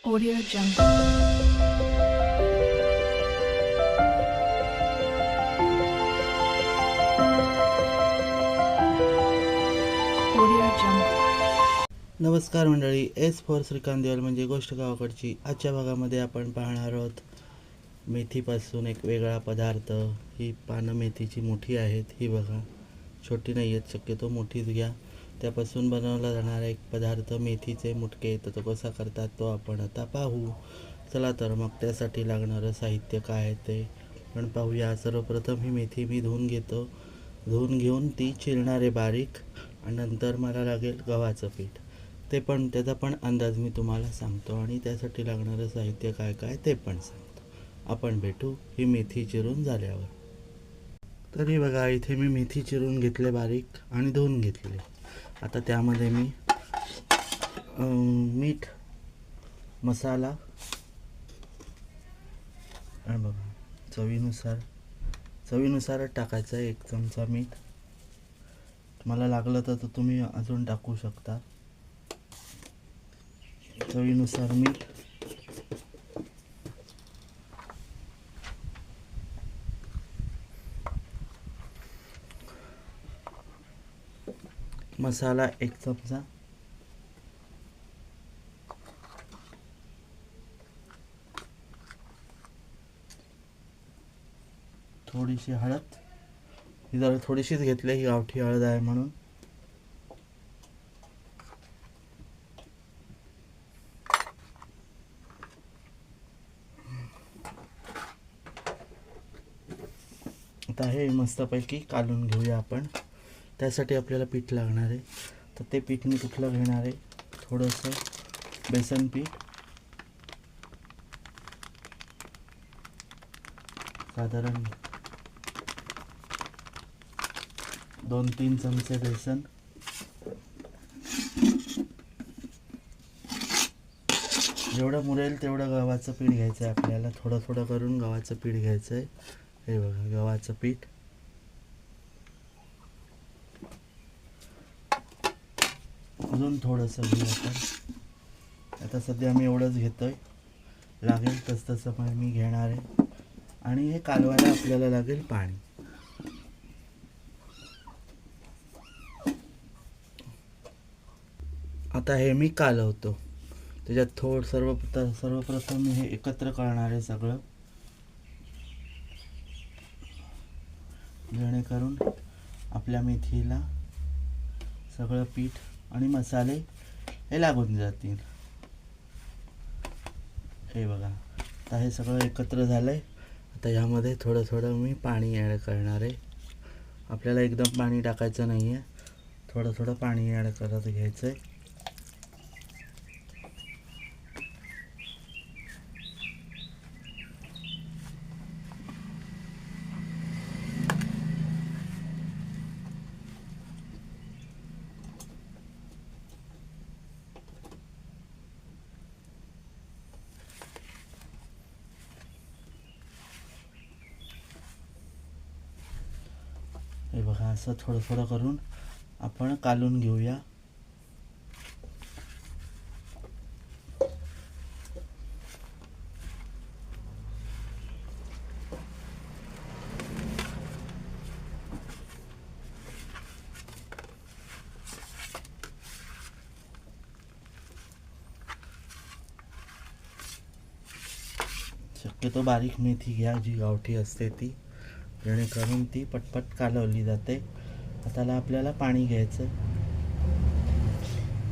Audio Jungle. Audio Jungle. नमस्कार मंडळी, S for Shrikant Deval म्हणजे गोष्ट गावाकडची. आजच्या भागामध्ये आपण पाहणार आहोत मेथीपासून एक वेगळा पदार्थ. ही पानं मेथीची मोठी आहेत, ही बघा, छोटी नाही आहेत, शक्यतो मोठीच घ्या. त्यापासून बनवला जाणारा एक पदार्थ मेथीचे मुटके. तर तो कसा करतात तो आपण आता पाहू. चला तर मग त्यासाठी लागणारं साहित्य काय आहे ते पण पाहूया. सर्वप्रथम ही मेथी मी धुवून घेतो. धुवून घेऊन ती चिरणार आहे बारीक. आणि नंतर मला लागेल गव्हाचं पीठ. ते पण त्याचा पण अंदाज मी तुम्हाला सांगतो आणि त्यासाठी लागणारं साहित्य काय काय ते पण सांगतो. आपण भेटू ही मेथी चिरून झाल्यावर. तरी बघा, इथे मी मेथी चिरून घेतले बारीक आणि धुवून घेतले. आता त्यामध्ये मी मीठ, मसाला आणि बघा चवीनुसारच टाकायचं आहे. 1 चमचा मीठ. तुम्हाला लागलं तर तुम्ही अजून टाकू शकता. चवीनुसार मीठ, मसाला 1 चमचा, थोडीशी हळद. ही जरा थोडीशीच घेतली, ही गावठी हळद आहे म्हणून. आता हे मस्तपैकी कालून घेऊया आपण. त्यासाठी आपल्याला पीठ लागणार आहे. तर ते पीठ मी कुठलं घेणार आहे, थोडंसं बेसन पीठ, साधारण 2-3 चमचे बेसन. जेवढं मुरेल तेवढं गव्हाचं पीठ घ्यायचं आहे आपल्याला. थोडं थोडं करून गव्हाचं पीठ घ्यायचं आहे. हे बघा, गव्हाचं पीठ. अजून थोडंसं घेऊ आपण. आता सध्या मी एवढंच घेतोय. लागेल तसं पण मी घेणार आहे. आणि हे कालवायला आपल्याला लागेल पाणी. आता हे मी कालवतो. त्याच्यात सर्वप्रथम मी हे एकत्र करणार आहे सगळं, जेणेकरून आपल्या मेथीला सगळं पीठ आणि मसाले हे लागून जातील. हे बघा, आता हे सगळं एकत्र झालं आहे. आता ह्यामध्ये थोडं थोडं मी पाणी ॲड करणार आहे. आपल्याला एकदम पाणी टाकायचं नाही आहे, थोडं थोडं पाणी ॲड करत घ्यायचं आहे. हे बघा, असं थोडं थोडं करून आपण कालून घेऊया. शक्यतो बारीक मेथी घ्या, जी गावठी असते ती, जेणेकरून ती पटपट कालवली जाते. आता आपल्याला पाणी घ्यायचं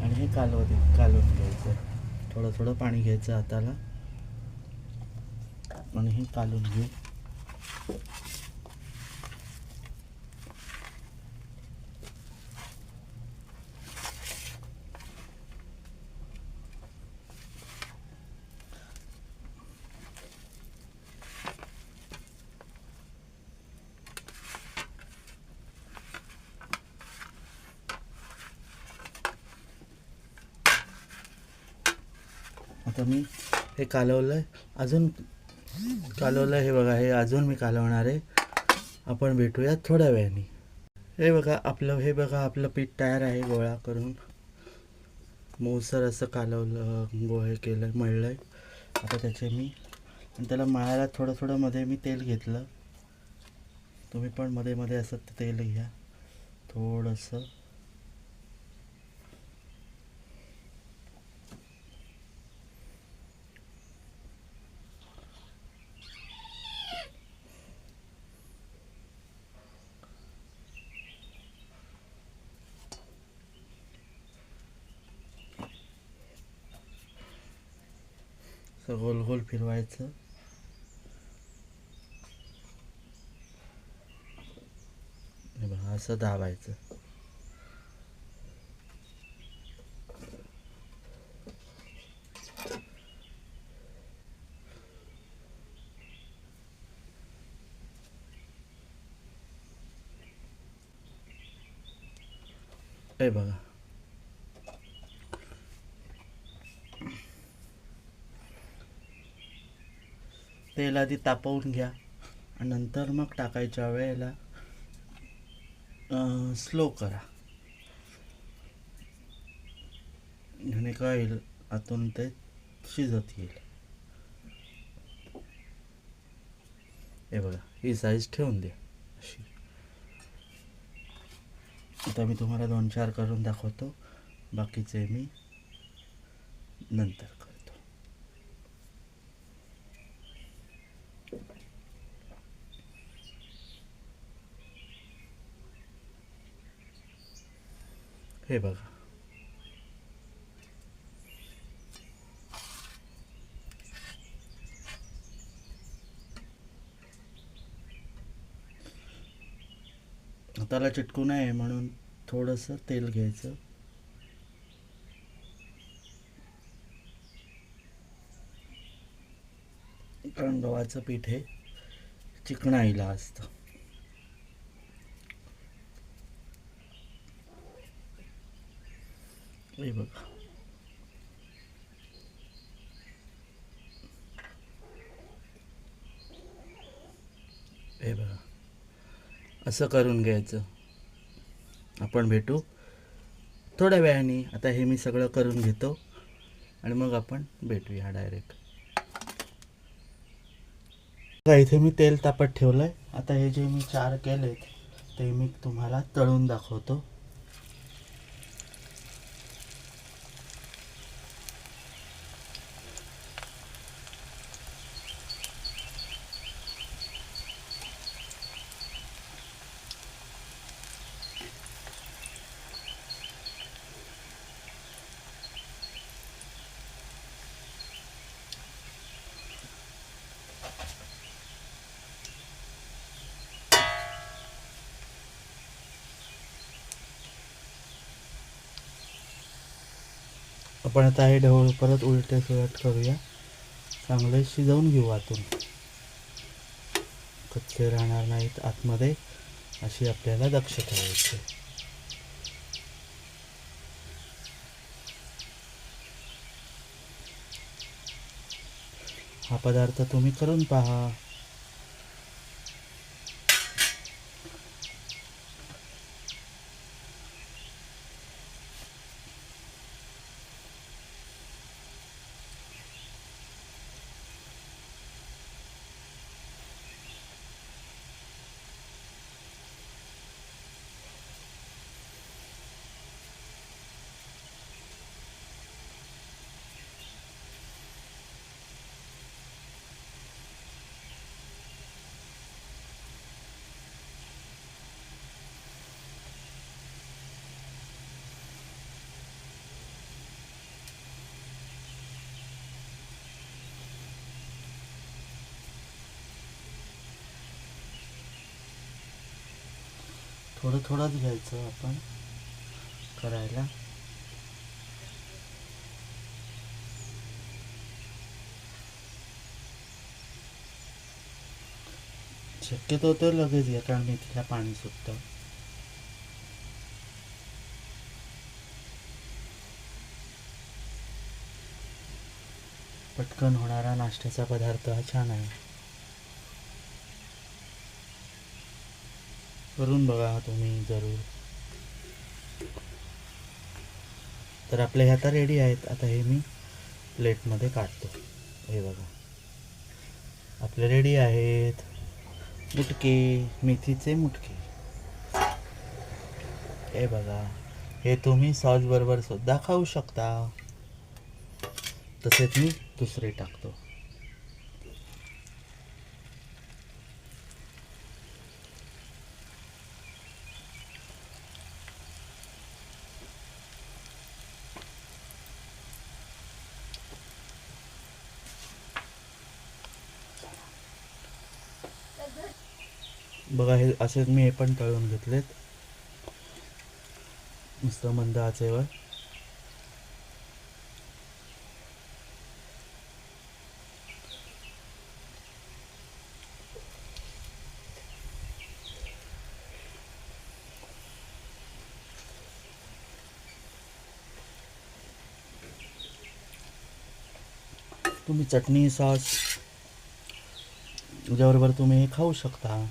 आणि हे कालवून घ्यायचं. थोडं थोडं पाणी घ्यायचं हाताला आणि हे कालून घेऊ. आता मी हे कालवलं आहे, अजून कालवलं. हे बघा, हे अजून मी कालवणार आहे. आपण भेटूया थोड्या वेळाने. हे बघा आपलं पीठ तयार आहे गोळा करून. मऊसर असं कालवलं गोळे केलं मळलं आहे. आता त्याचे मी आणि त्याला मळायला थोडं थोडं मध्ये मी तेल घेतलं. तुम्ही पण मध्ये मध्ये असं तेल घ्या थोडंसं. असं गोल गोल फिरवायचं. हे बघा असं दाबायचं. हे बघा तेल आधी तापवून घ्या आणि नंतर मग टाकायच्या वेळेला स्लो करा. ह्याने काय होईल आतून ते शिजत येईल. हे बघा ही साईज ठेवून द्या अशी. आता मी तुम्हाला 2-4 करून दाखवतो. बाकीचे मी नंतर करतो. हे बघा हाताला चिटकू नये म्हणून थोडंसं तेल घ्यायचं. कारण गव्हाचं पीठ हे चिकणाईला असतं. हे बघा हे बघा असं करून घ्यायचं. आपण भेटू थोड्या वेळाने. आता हे मी सगळं करून घेतो आणि मग आपण भेटूया डायरेक्ट. इथे मी तेल तापत ठेवलंय. आता हे जे मी 4 केलेत ते मी तुम्हाला तळून दाखवतो. आपण आता हे ढवळ परत उलटे सुलट करूया. चांगले शिजवून घेऊ आतून. कच्चे राहणार नाहीत आतमध्ये अशी आपल्याला दक्षता घ्यायची. हा पदार्थ तुम्ही करून पहा. थोडं थोडंच घ्यायचं आपण करायला. शक्यतो तर लगेच घ्या कारण मेथीला पाणी सुटतं. पटकन होणारा नाश्त्याचा पदार्थ हा छान आहे. करून बघा तुम्ही जरूर. तर आपले हे आता रेडी आहेत. आता हे मी प्लेटमध्ये काढतो. हे बघा आपले रेडी आहेत मुटके, मेथीचे मुटके. हे बघा, हे तुम्ही सॉस बरोबर सुद्धा खाऊ शकता. तसेच मी दुसरे टाकतो. बघा हे असेच मी हे पण तळून घेतलेत मस्त मंद आचेवर. तुम्ही चटणी सॉस याच्याबरोबर तुम्ही हे खाऊ शकता.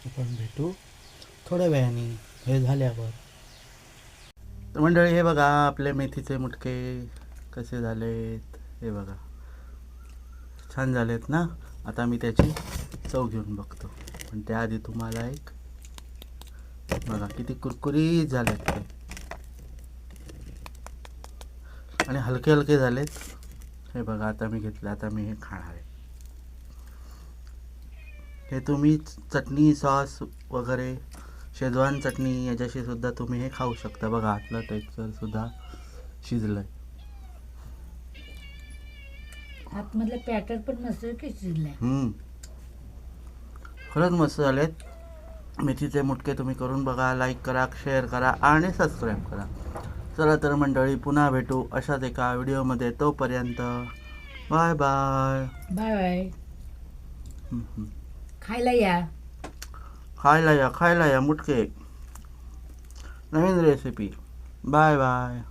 आपण भेटू थोड्या वेळाने हे झाल्यावर. तर मंडळी हे बघा आपले मेथीचे मुटके कसे झालेत. हे बघा छान झालेत ना. आता मी त्याची चव घेऊन बघतो, पण त्याआधी तुम्हाला एक बघा किती कुरकुरीत झालेत ते आणि हलके हलके झालेत. हे बघा आता मी घेतलं, आता मी हे खाणार आहे. हे तुम्ही चटणी सॉस वगैरे शेजवान चटणी याच्याशी सुद्धा तुम्ही हे खाऊ शकता. बघा आतलं टेक्स्चर सुद्धा शिजलंय. आतमधलं पॅटर पण मस्त की शिजलंय. खरंच मस्त झालेत. मेथीचे मुटके तुम्ही करून बघा. लाईक करा, शेअर करा आणि सबस्क्राईब करा. चला तर मंडळी पुन्हा भेटू अशाच एका व्हिडिओमध्ये. तोपर्यंत बाय बाय. Bye bye. खायला या. खायला या मुटके, नवीन रेसिपी. Bye bye.